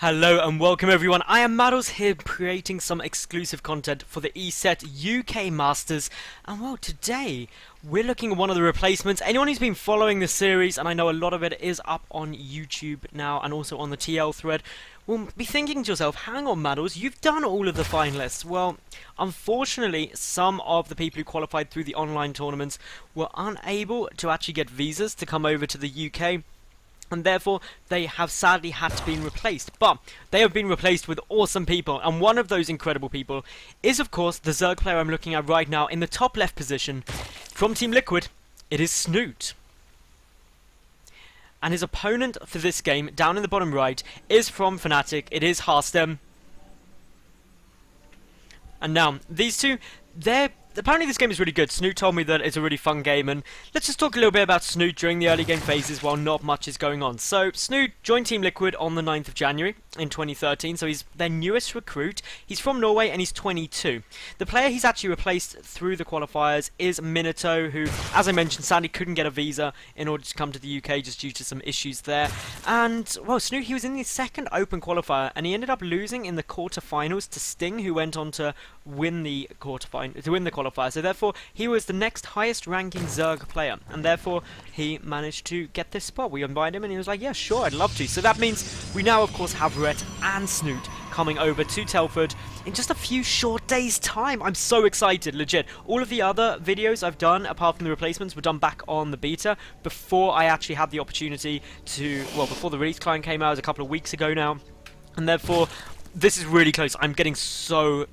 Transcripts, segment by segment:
Hello and welcome everyone, I am Madals here creating some exclusive content for the ESET UK Masters, and well, today we're looking at one of the replacements. Anyone who's been following this series, and I know a lot of it is up on YouTube now and also on the TL thread, will be thinking to yourself, hang on Madals, you've done all of the finalists. Well, unfortunately some of the people who qualified through the online tournaments were unable to actually get visas to come over to the UK, and therefore they have sadly had to be replaced. But they have been replaced with awesome people, and one of those incredible people is of course the Zerg player I'm looking at right now in the top left position. From Team Liquid, it is Snute. And his opponent for this game, down in the bottom right, is from Fnatic. It is Harstem. And now, these two, apparently this game is really good. Snute told me that it's a really fun game, and let's just talk a little bit about Snute during the early game phases while not much is going on. So, Snute joined Team Liquid on the 9th of January in 2013, so he's their newest recruit. He's from Norway and he's 22. The player he's actually replaced through the qualifiers is Minato, who, as I mentioned, sadly couldn't get a visa in order to come to the UK just due to some issues there. And, well, Snute, he was in the second open qualifier, and he ended up losing in the quarterfinals to Sting, who went on to win the qualifier. So therefore, he was the next highest ranking Zerg player, and therefore he managed to get this spot. We invited him and he was like, yeah, sure, I'd love to. So that means we now of course have Rhett and Snute coming over to Telford in just a few short days time. I'm so excited, legit. All of the other videos I've done, apart from the replacements, were done back on the beta before I actually had the opportunity to, well, before the release client came out. It was a couple of weeks ago now, and therefore this is really close. I'm getting so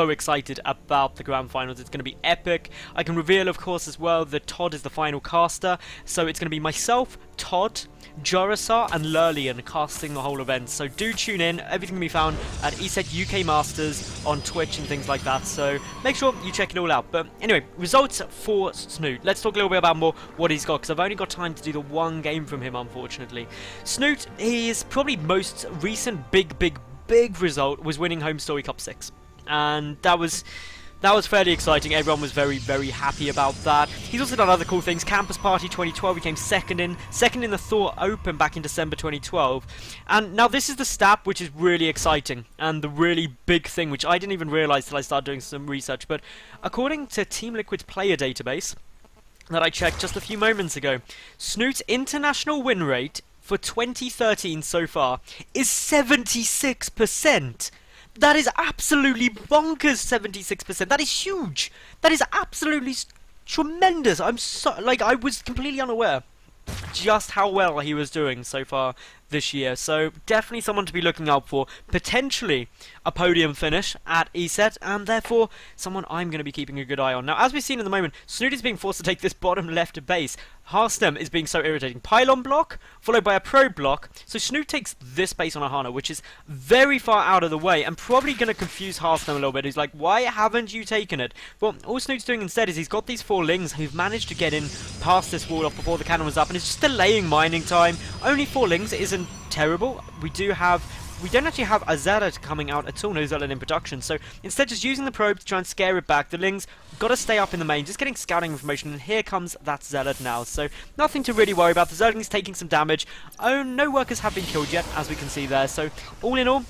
excited about the grand finals. It's going to be epic. I can reveal, of course, as well that Todd is the final caster. So it's going to be myself, Todd, Jorasar, and Lurlian casting the whole event. So do tune in. Everything can be found at ESET UK Masters on Twitch and things like that. So make sure you check it all out. But anyway, results for Snute. Let's talk a little bit about more what he's got, because I've only got time to do the one game from him, unfortunately. Snute, his probably most recent big result was winning Home Story Cup 6, and that was fairly exciting. Everyone was very happy about that. He's also done other cool things. Campus Party 2012, he came second in the Thor Open back in December 2012, and now this is the stat which is really exciting and the really big thing which I didn't even realise till I started doing some research. But according to Team Liquid's player database that I checked just a few moments ago, Snute's international win rate for 2013 so far is 76%. That is absolutely bonkers, 76%. That is huge. That is absolutely tremendous. I was completely unaware just how well he was doing so far this year. So definitely someone to be looking out for. Potentially a podium finish at ESET, and therefore someone I'm going to be keeping a good eye on. Now, as we've seen in the moment, Snute is being forced to take this bottom left base. Harstem is being so irritating. Pylon block, followed by a probe block. So Snute takes this base on Ahana, which is very far out of the way, and probably going to confuse Harstem a little bit. He's like, why haven't you taken it? Well, all Snute's doing instead is he's got these 4 lings who've managed to get in past this wall off before the cannon was up, and it's just delaying mining time. Only 4 lings isn't terrible. We don't actually have a Zealot coming out at all, no Zealot in production, so instead just using the probe to try and scare it back. The Lings got to stay up in the main, just getting scouting information, and here comes that Zealot now, so nothing to really worry about. The Zergling's taking some damage. Oh, no workers have been killed yet, as we can see there, so all in all,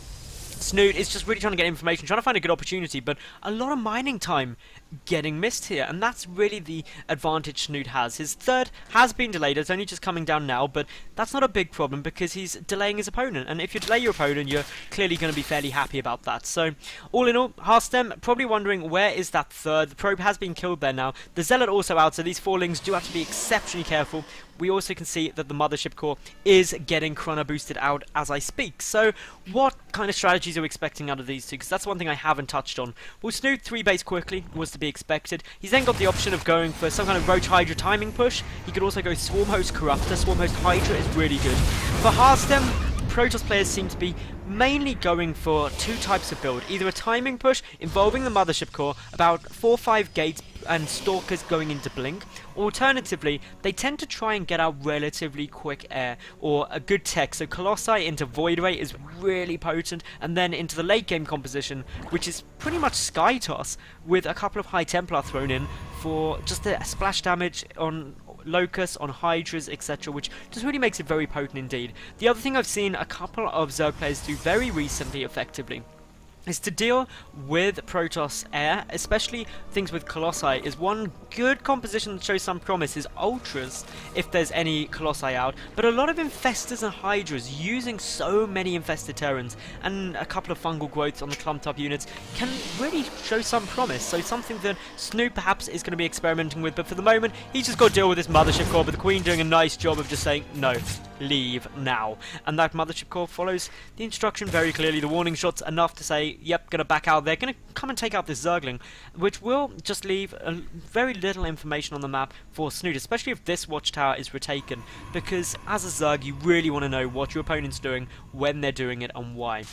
Snute is just really trying to get information, trying to find a good opportunity, but a lot of mining time getting missed here, and that's really the advantage Snute has. His third has been delayed, it's only just coming down now, but that's not a big problem because he's delaying his opponent, and if you delay your opponent, you're clearly going to be fairly happy about that. So, all in all, Harstem probably wondering where is that third. The probe has been killed there now. The Zealot also out, so these 4 lings do have to be exceptionally careful. We also can see that the Mothership Core is getting Chrono boosted out as I speak. So, what kind of strategies are we expecting out of these two? Because that's one thing I haven't touched on. Well, Snute 3 base quickly was to be expected. He's then got the option of going for some kind of Roach Hydra timing push. He could also go Swarm Host Corruptor. Swarm Host Hydra is really good. For Harstem, Protoss players seem to be mainly going for 2 types of build. Either a timing push involving the Mothership Core, about 4 or 5 gates and Stalkers going into Blink. Alternatively, they tend to try and get out relatively quick air or a good tech. So Colossi into Void Ray is really potent, and then into the late game composition, which is pretty much Sky Toss with a couple of High Templar thrown in for just the splash damage on Locusts, on Hydras, etc., which just really makes it very potent indeed. The other thing I've seen a couple of Zerg players do very recently effectively is to deal with Protoss air, especially things with Colossi, is one good composition that shows some promise is Ultras, if there's any Colossi out, but a lot of Infestors and Hydras using so many Infested Terrans, and a couple of Fungal Growths on the clumped up units, can really show some promise, so something that Snoop perhaps is going to be experimenting with, but for the moment, he's just got to deal with this Mothership Core, but the Queen doing a nice job of just saying, no, leave now. And that Mothership Core follows the instruction very clearly, the warning shots enough to say, yep, gonna back out there, gonna come and take out this Zergling, which will just leave very little information on the map for Snoot, especially if this watchtower is retaken, because as a Zerg, you really want to know what your opponent's doing, when they're doing it, and why.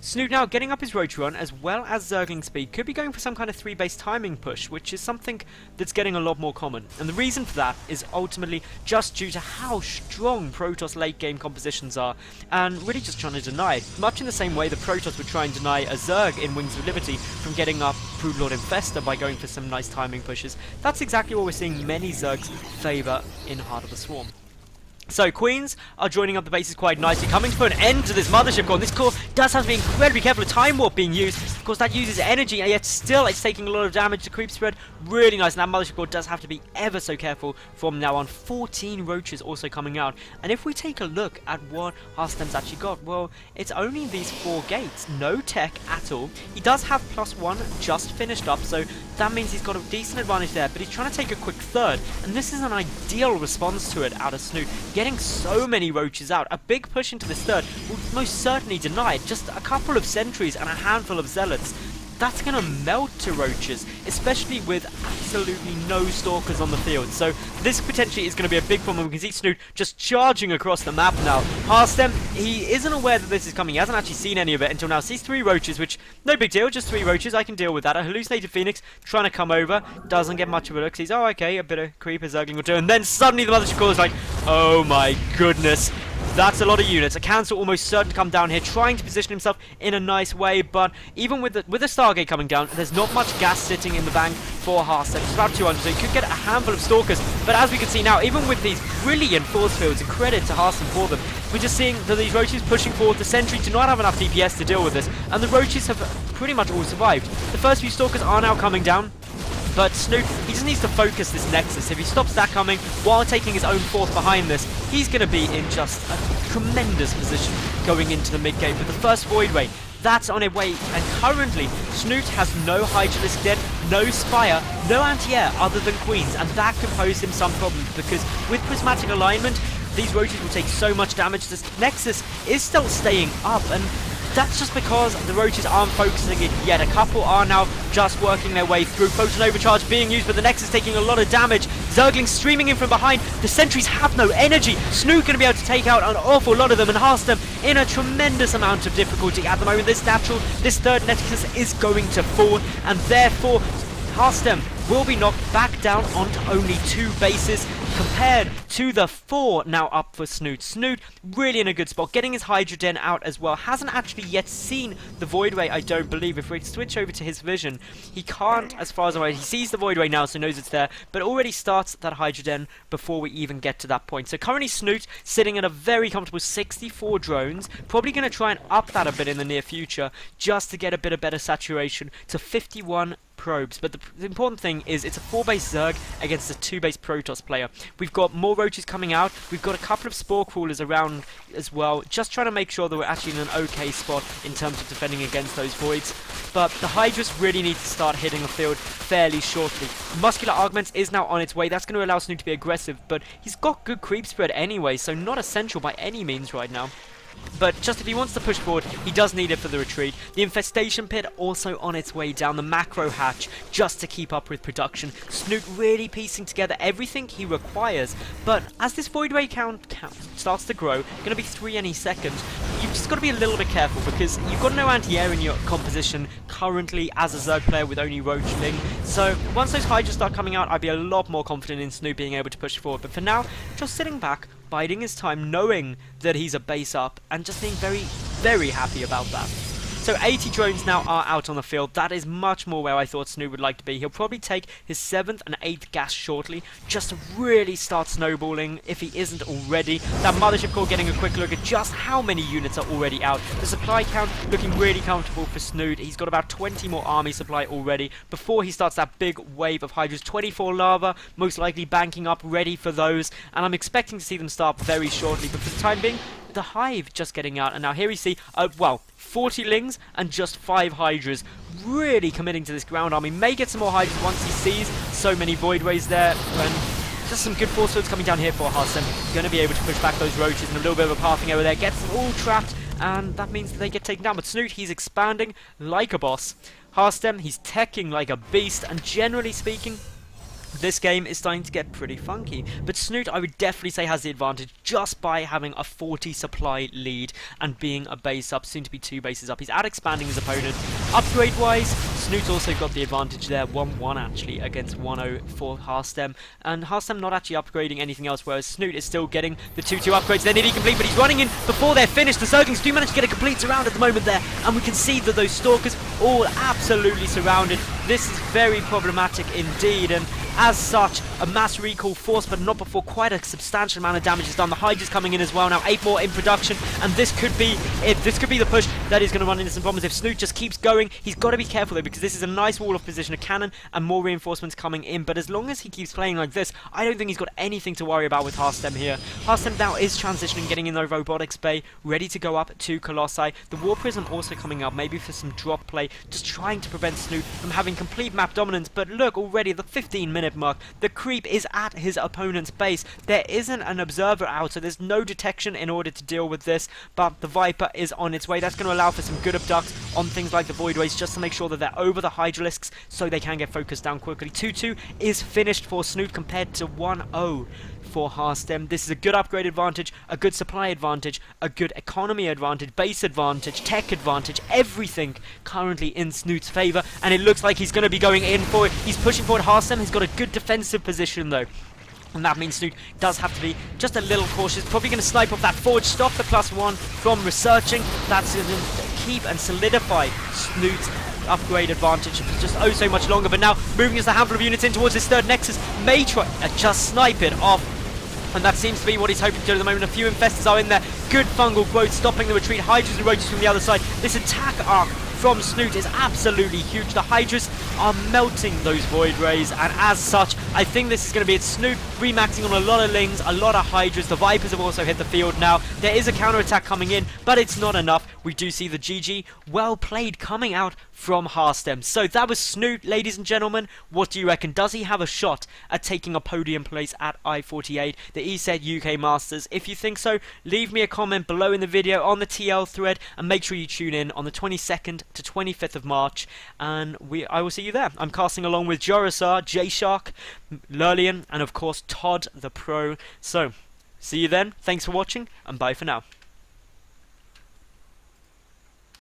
Snoot now getting up his rotary run as well as Zergling speed, could be going for some kind of 3-base timing push, which is something that's getting a lot more common. And the reason for that is ultimately just due to how strong Protoss late game compositions are, and really just trying to deny it. Much in the same way the Protoss would try and deny a Zerg in Wings of Liberty from getting up Broodlord Infestor by going for some nice timing pushes. That's exactly what we're seeing many Zergs favour in Heart of the Swarm. So, Queens are joining up the bases quite nicely, coming to put an end to this Mothership Core. This core does have to be incredibly careful of Time Warp being used. Of course, that uses energy, and yet still it's taking a lot of damage. The creep spread, really nice, and that Mothership Core does have to be ever so careful from now on. 14 Roaches also coming out. And if we take a look at what Harstem's actually got, well, it's only these 4 gates. No tech at all. He does have +1 just finished up, so that means he's got a decent advantage there, but he's trying to take a quick third, and this is an ideal response to it out of Snoot. Getting so many Roaches out, a big push into this third will most certainly deny it. Just a couple of sentries and a handful of zealots. That's going to melt to Roaches, especially with absolutely no Stalkers on the field. So this potentially is going to be a big problem. We can see Snoot just charging across the map now. Harstem, he isn't aware that this is coming. He hasn't actually seen any of it until now. Sees 3 Roaches, which, no big deal, just 3 Roaches. I can deal with that. A Hallucinated Phoenix trying to come over. Doesn't get much of a look. Sees, oh, okay, a bit of Creeper Zergling will do. And then suddenly the Mothership Core is like, oh my goodness. That's a lot of units. A Cancel almost certain to come down here, trying to position himself in a nice way, but even with the Stargate coming down, there's not much gas sitting in the bank for Harstem. It's about 200, so he could get a handful of Stalkers, but as we can see now, even with these brilliant force fields, and credit to Harstem for them, we're just seeing that these Roaches pushing forward. The Sentry do not have enough DPS to deal with this, and the Roaches have pretty much all survived. The first few Stalkers are now coming down, but Snoot, he just needs to focus this Nexus. If he stops that coming while taking his own force behind this, he's going to be in just a tremendous position going into the mid-game. But the first Void Ray, that's on its way, and currently Snoot has no Hydralisk dead, no Spire, no anti-air other than Queens, and that could pose him some problems, because with Prismatic Alignment, these Roaches will take so much damage. This Nexus is still staying up, and that's just because the Roaches aren't focusing it yet. A couple are now just working their way through. Photon Overcharge being used, but the Nexus taking a lot of damage. Zergling streaming in from behind. The sentries have no energy. Snoot going to be able to take out an awful lot of them, and Harstem in a tremendous amount of difficulty at the moment. This third Nexus is going to fall, and therefore Harstem will be knocked back down onto only 2 bases compared to the 4 now up for Snoot. Snoot really in a good spot, getting his Hydra Den out as well. Hasn't actually yet seen the Void Ray, I don't believe. If we switch over to his vision, he can't, as far as I'm aware. He sees the Void Ray now, so knows it's there, but already starts that Hydra Den before we even get to that point. So currently Snoot sitting at a very comfortable 64 drones, probably going to try and up that a bit in the near future, just to get a bit of better saturation to 51 probes. But the important thing is it's a 4-base Zerg against a 2-base Protoss player. We've got more Roaches coming out. We've got a couple of Spore Crawlers around as well, just trying to make sure that we're actually in an okay spot in terms of defending against those Voids. But the Hydras really need to start hitting the field fairly shortly. Muscular Augments is now on its way. That's going to allow Snoot to be aggressive, but he's got good creep spread anyway, so not essential by any means right now. But just if he wants to push forward, he does need it for the retreat. The Infestation Pit also on its way down. The Macro Hatch just to keep up with production. Snoot really piecing together everything he requires. But as this Void Ray count starts to grow, going to be 3 any second, you've just got to be a little bit careful, because you've got no anti-air in your composition currently as a Zerg player with only Roachling. So once those Hydras start coming out, I'd be a lot more confident in Snoot being able to push forward. But for now, just sitting back, biding his time, knowing that he's a base up, and just being very, very happy about that. So 80 drones now are out on the field. That is much more where I thought Snoot would like to be. He'll probably take his 7th and 8th gas shortly, just to really start snowballing if he isn't already. That mothership core getting a quick look at just how many units are already out. The supply count looking really comfortable for Snoot. He's got about 20 more army supply already before he starts that big wave of hydras. 24 lava, most likely banking up, ready for those, and I'm expecting to see them start very shortly, but for the time being, the hive just getting out, and now here we see, well, 40 lings and just 5 hydras, really committing to this ground army. May get some more hydras once he sees so many voidways there, and just some good force fields coming down here for Harstem. Going to be able to push back those roaches, and a little bit of a pathing over there, gets them all trapped, and that means that they get taken down. But Snoot, he's expanding like a boss. Harstem, he's teching like a beast, and generally speaking, this game is starting to get pretty funky, but Snoot, I would definitely say, has the advantage just by having a 40 supply lead and being a base up, soon to be 2 bases up. He's out expanding his opponent. Upgrade wise, Snoot also got the advantage there, 1-1 actually against 1-0 for Harstem, and Harstem not actually upgrading anything else, whereas Snoot is still getting the 2-2 upgrades. They're nearly complete, but he's running in before they're finished. The Zerglings do manage to get a complete surround at the moment there, and we can see that those Stalkers all absolutely surrounded. This is very problematic indeed, and as such, a mass recall force, but not before quite a substantial amount of damage is done. The Hydra's coming in as well now, 8 more in production, and this could be it. This could be the push that is going to run into some problems if Snoot just keeps going. He's got to be careful though, because this is a nice wall of position, a cannon, and more reinforcements coming in. But as long as he keeps playing like this, I don't think he's got anything to worry about with Harstem here. Harstem now is transitioning, getting in the robotics bay, ready to go up to Colossi. The War Prism also coming up, maybe for some drop play, just trying to prevent Snoot from having complete map dominance. But look, already at the 15-minute mark, the creep is at his opponent's base. There isn't an observer out, so there's no detection in order to deal with this, but the Viper is on its way. That's going to allow for some good abducts on things like the Voidways, just to make sure that they're over the Hydralisks so they can get focused down quickly. 2-2 is finished for Snoot compared to 1-0 for Harstem. This is a good upgrade advantage, a good supply advantage, a good economy advantage, base advantage, tech advantage, everything currently in Snoot's favour, and it looks like he's going to be going in for it. He's pushing forward. Harstem has got a good defensive position though, and that means Snoot does have to be just a little cautious. Probably going to snipe off that forge, stop the +1 from researching. That's going to keep and solidify Snoot's upgrade advantage for just oh so much longer. But now moving as a handful of units in towards his 3rd Nexus, may try just snipe it off, and that seems to be what he's hoping to do at the moment. A few infestors are in there. Good fungal growth stopping the retreat. Hydras and roaches from the other side. This attack arc from Snoot is absolutely huge. The Hydras are melting those Void Rays, and as such, I think this is going to be it. Snoot remaxing on a lot of Lings, a lot of Hydras. The Vipers have also hit the field now. There is a counter-attack coming in, but it's not enough. We do see the GG, well played, coming out from Harstem. So that was Snoot, ladies and gentlemen. What do you reckon? Does he have a shot at taking a podium place at I-48, the ESET UK Masters? If you think so, leave me a comment below in the video on the TL thread, and make sure you tune in on the 22nd to 25th of March, and I will see you there. I'm casting along with Jorasar, J-Shark, Lurlian, and of course Todd the Pro. So, see you then. Thanks for watching, and bye for now.